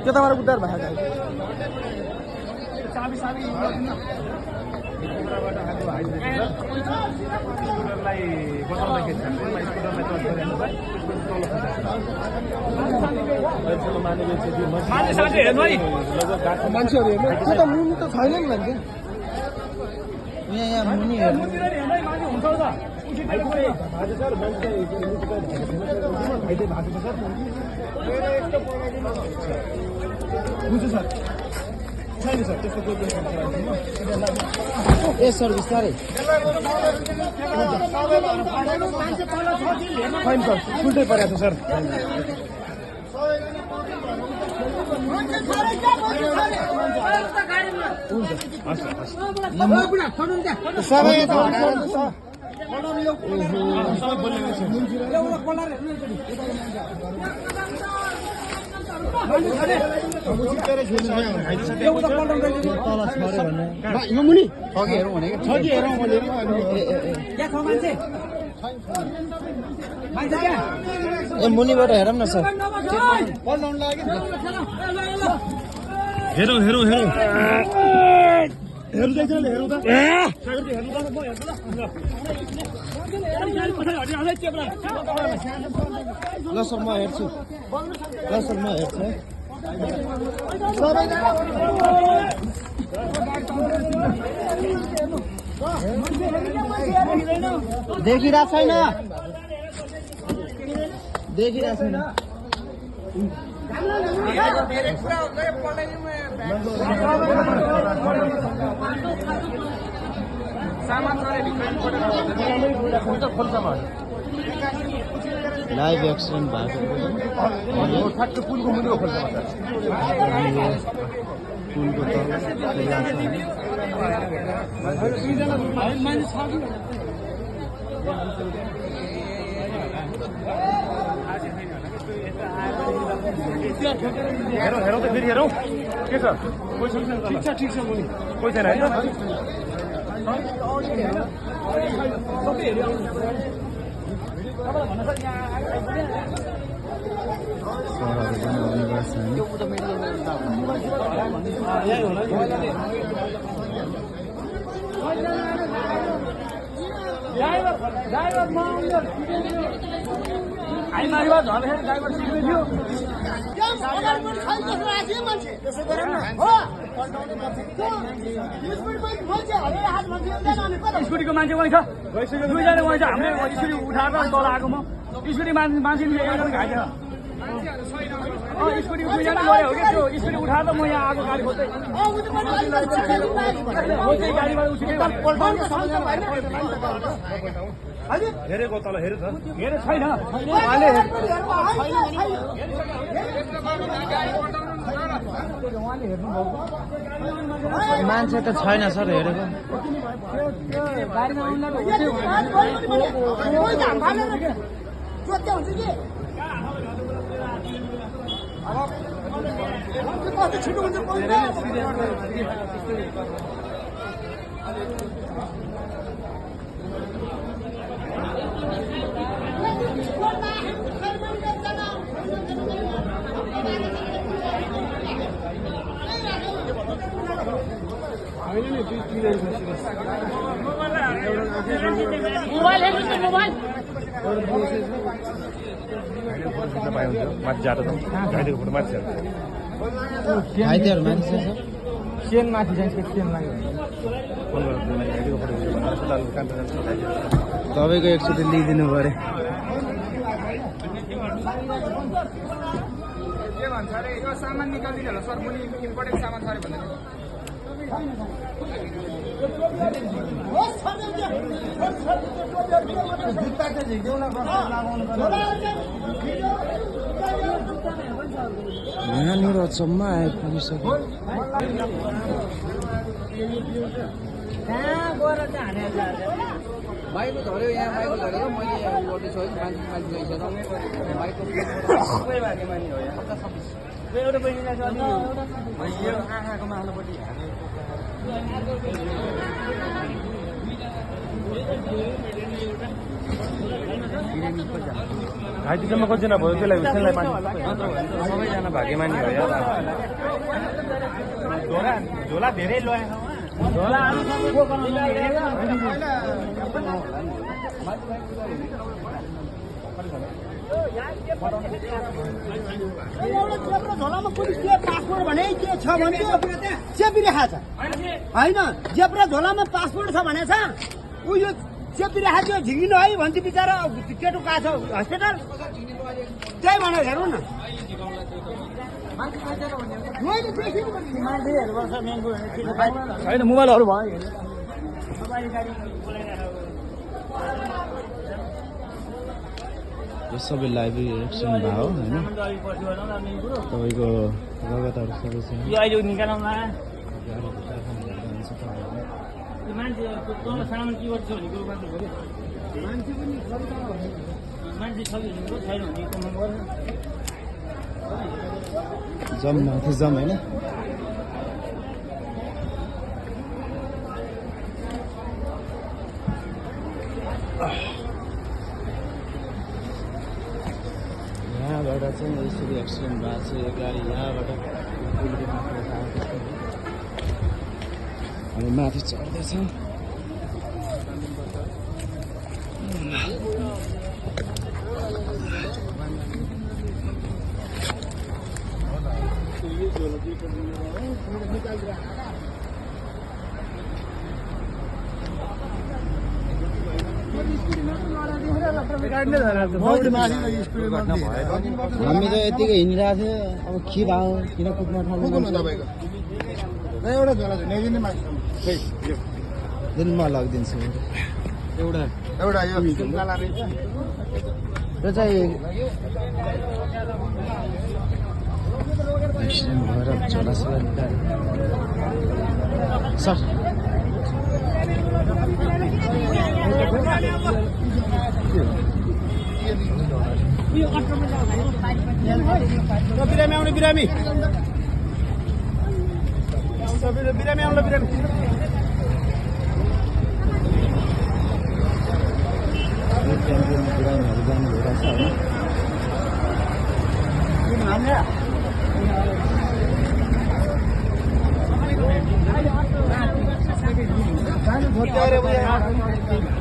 त्यो त हमारा उद्धार भएको मान्छेहरू हेर्नु त्यो त मुनि त छैन नि मान्छे यहाँ मुनि हेर्नु ए सर बिस्तारै छैन सर उल्टै परेको छ सर यो मुनि छ कि हेरौँ भनेको छ कि हेरौँ मैले ए मुनिबाट हेरौँ न सर हेरौँ हेरौँ हेरौँ ल सर म हेर्छु देखिरहेको छैन लाइभ एक्सिडेन्ट भएको ठ्याक्क पुलको मुनिको खोल्छ पुलको हेरौँ त फेरि हेरौँ के छ ठिक छ मुनि कोही छैन होइन स्कुटीको मान्छे वहीँ छ दुईजना वहीँ छ हामीले स्कुटी उठाएर तल आएको म स्कुटी मान्छे एकजना घाइते स्कुटी दुईजना गयो हो कि त्यो स्कुटी उठाएर म यहाँ आएको गाडी खोज्दै गाडीबाट हेरेको तल हेरे त हेरे छैन मान्छे त छैन सर हेरेको घाइतेहरू मान्छे सेन माथि जान्छ तपाईँको एकचोटि लिइदिनु पर्यो के भन्छ अरे यो सामान निकालिदिनु होला सर मुनि इम्पोर्टेन्ट सामान छ अरे भन्दै यहाँनिर अचम्म आइपुगिसक्यो माइकको धर्यो यहाँ माइकको धरेर मैले यहाँ गर्दैछु है मान्छे गइसक्यो माइकको सबै भागे मानि हो यहाँ एउटा बहिनीलाई चाहिँ यो आँखाको माथिल्लोपट्टि घाइतेसम्म कतिजना भयो त्यसलाई हुसेनलाई मानि सबैजना भाग्यमानी हो यार झोला धेरै ल्याएन झोलामा पुलिसले पासपोर्ट भने के छ भने चेपिरहेको छ होइन जेब्रा झोलामा पासपोर्ट छ भने छ उयो चेपिरहेको थियो झिङ्गिनु है भन्थे बिचरा केटो गएको छ हस्पिटल त्यही भनेर हेरौँ न होइन मोबाइलहरू भयो यो सबै लाइभ रिएक्सन भयो होइन तपाईँको रगतहरू सबै छ यो अहिले निकालौँला मान्छे सामान के गर्छ भनेको मान्छे छ कि छैन भने जम माथि जम होइन यहाँबाट चाहिँ यसरी एक्सिडेन्ट भएको छ यो गाडी यहाँबाट हामी माथि चढ्दैछौँ हामी त यतिकै हिँडिरहेको थियो अब के भयो किन कुद्न थाल्नु म लगिदिन्छु एउटा यो यो चाहिँ एक्सिडेन्ट भएर झोलासोला निकाल्यो सर बिरामी आउने बिरामी बिरामी आउनु बिरामी बिरामीहरू जानु भइरहेछ होइन